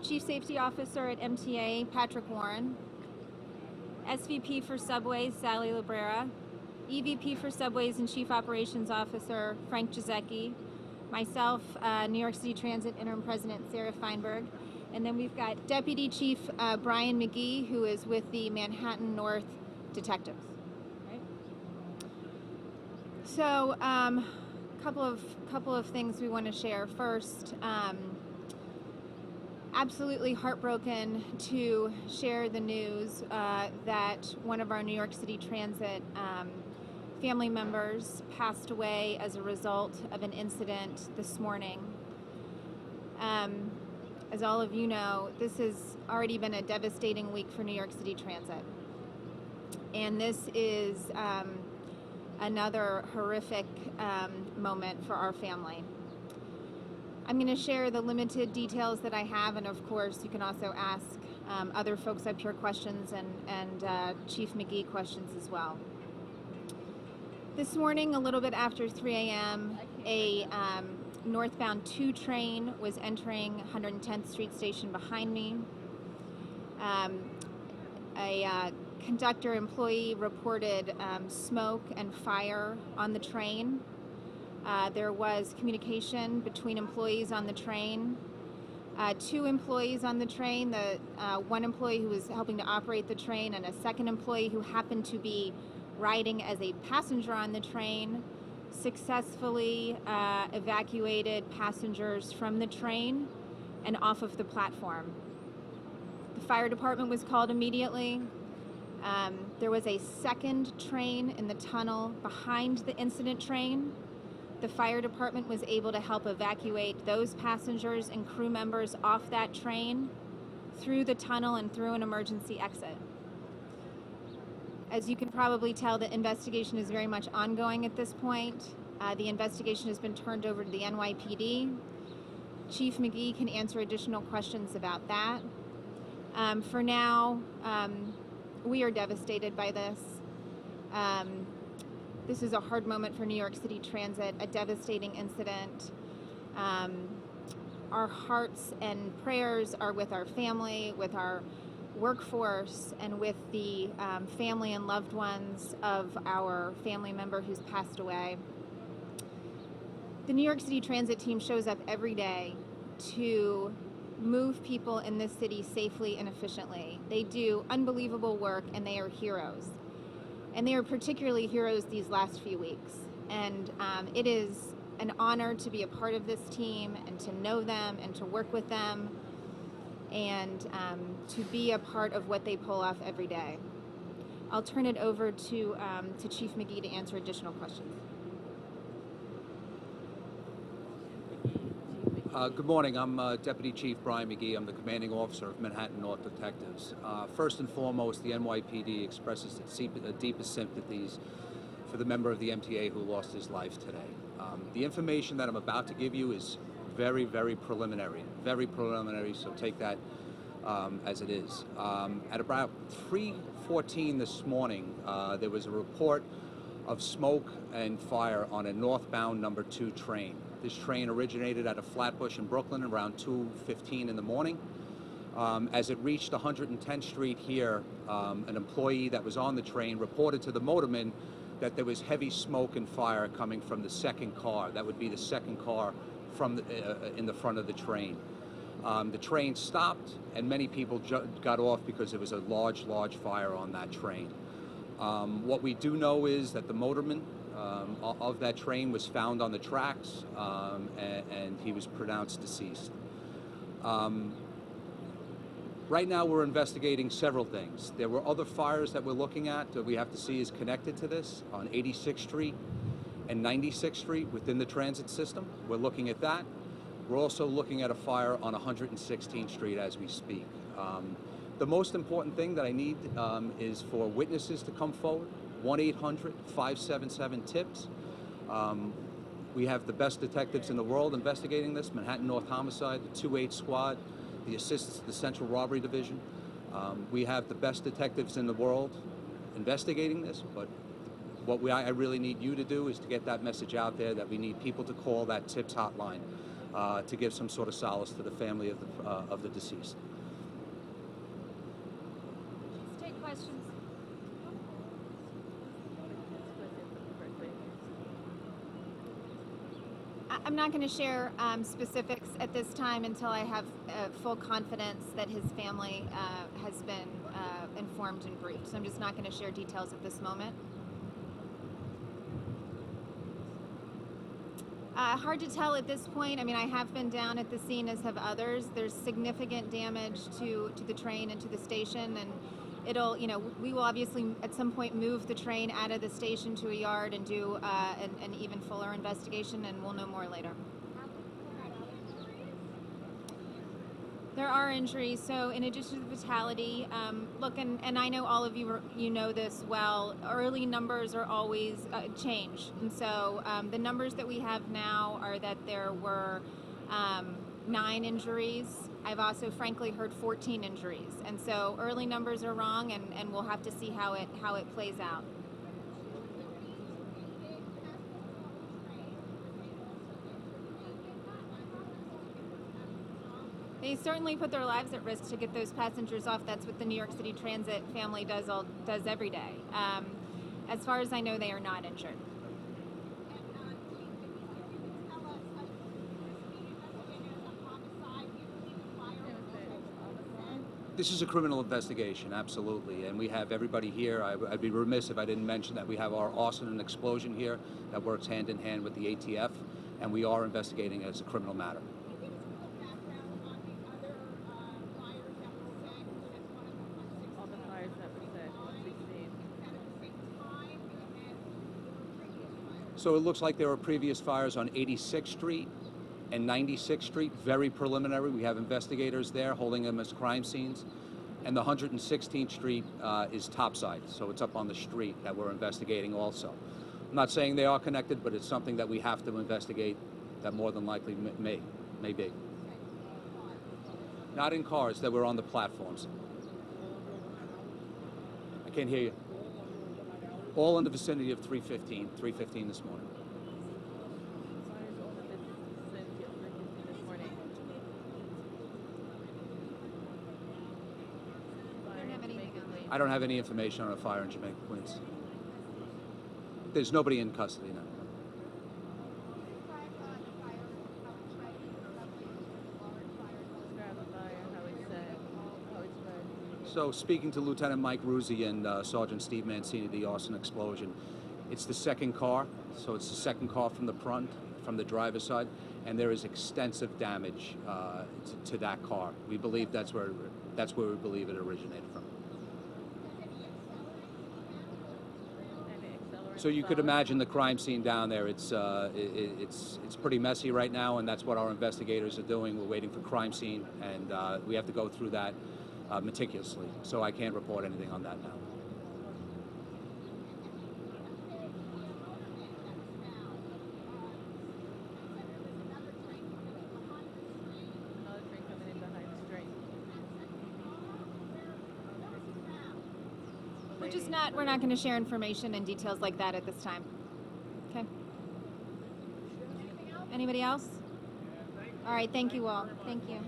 Chief Safety Officer at MTA, Patrick Warren, SVP for Subways, Sally Librera, EVP for Subways and Chief Operations Officer, Frank Giesecke, myself, New York City Transit Interim President, Sarah Feinberg, and then we've got Deputy Chief Brian McGee, who is with the Manhattan North Detectives. Right? So, couple of things we want to share. First, absolutely heartbroken to share the news that one of our New York City Transit family members passed away as a result of an incident this morning. As all of you know, this has already been a devastating week for New York City Transit. And this is another horrific moment for our family. I'm going to share the limited details that I have, and of course you can also ask other folks up here questions and Chief McGee questions as well. This morning, a little bit after 3 a.m., a northbound 2 train was entering 110th Street Station behind me. A conductor employee reported smoke and fire on the train. There was communication between employees on the train. 2 employees on the train, one employee who was helping to operate the train and a second employee who happened to be riding as a passenger on the train, successfully evacuated passengers from the train and off of the platform. The fire department was called immediately. There was a second train in the tunnel behind the incident train. The fire department was able to help evacuate those passengers and crew members off that train through the tunnel and through an emergency exit. As you can probably tell, the investigation is very much ongoing at this point. The investigation has been turned over to the NYYD. Chief McGee can answer additional questions about that. For now, we are devastated by this. This is a hard moment for New York City Transit, a devastating incident. Our hearts and prayers are with our family, with our workforce, and with the family and loved ones of our family member who's passed away. The New York City Transit team shows up every day to move people in this city safely and efficiently. They do unbelievable work, and they are heroes. And they are particularly heroes these last few weeks. And it is an honor to be a part of this team and to know them and to work with them and to be a part of what they pull off every day. I'll turn it over to Chief McGee to answer additional questions. Good morning. I'm Deputy Chief Brian McGee. I'm the commanding officer of Manhattan North Detectives. First and foremost, the NYPD expresses its deepest sympathies for the member of the MTA who lost his life today. The information that I'm about to give you is very, very preliminary, so take that as it is. At about 3:14 this morning, there was a report of smoke and fire on a northbound number 2 train. This train originated out of Flatbush in Brooklyn around 2:15 in the morning. As it reached 110th Street here, an employee that was on the train reported to the motorman that there was heavy smoke and fire coming from the second car. That would be the second car from in the front of the train. The train stopped, and many people got off because there was a large fire on that train. What we do know is that the motorman of that train was found on the tracks, and he was pronounced deceased. Right now we're investigating several things. There were other fires that we're looking at that we have to see is connected to this on 86th Street and 96th Street within the transit system. We're looking at that. We're also looking at a fire on 116th Street as we speak. The most important thing that I need is for witnesses to come forward. 1-800-577-TIPS. We have the best detectives in the world investigating this. Manhattan North Homicide, the 2-8 Squad, the assistants to the Central Robbery Division. We have the best detectives in the world investigating this, but what I really need you to do is to get that message out there that we need people to call that TIPS hotline. to give some sort of solace to the family of the deceased. Let's take questions. I'm not going to share specifics at this time until I have full confidence that his family has been informed and briefed. So I'm just not going to share details at this moment. Hard to tell at this point. I mean, I have been down at the scene, as have others. There's significant damage to the train and to the station, and it'll, we will obviously at some point move the train out of the station to a yard and do an even fuller investigation, and we'll know more later. There are injuries. So in addition to the fatality, look, and I know all of you know this well, early numbers are always change. And so the numbers that we have now are that there were 9 injuries. I've also frankly heard 14 injuries. And so early numbers are wrong, and we'll have to see how it plays out. They certainly put their lives at risk to get those passengers off. That's what the New York City Transit family does every day. As far as I know, they are not injured. This is a criminal investigation, absolutely, and we have everybody here. I'd be remiss if I didn't mention that we have our arson and explosion here that works hand in hand with the ATF, and we are investigating it as a criminal matter. So it looks like there were previous fires on 86th Street and 96th Street, very preliminary. We have investigators there holding them as crime scenes. And the 116th Street is topside, so it's up on the street that we're investigating also. I'm not saying they are connected, but it's something that we have to investigate that more than likely may be. Not in cars, that were on the platforms. I can't hear you. All in the vicinity of 315 this morning. I don't have any information on a fire in Jamaica, Queens. There's nobody in custody now. So speaking to Lieutenant Mike Ruzzi and Sergeant Steve Mancini, the arson explosion, it's the second car, so it's the second car from the front, from the driver's side, and there is extensive damage to that car. We believe that's where we believe it originated from. So you could imagine the crime scene down there. It's pretty messy right now, and that's what our investigators are doing. We're waiting for crime scene, and we have to go through that meticulously. So I can't report anything on that now. We're not going to share information and details like that at this time. Okay. Anybody else? All right, thank you all. Thank you.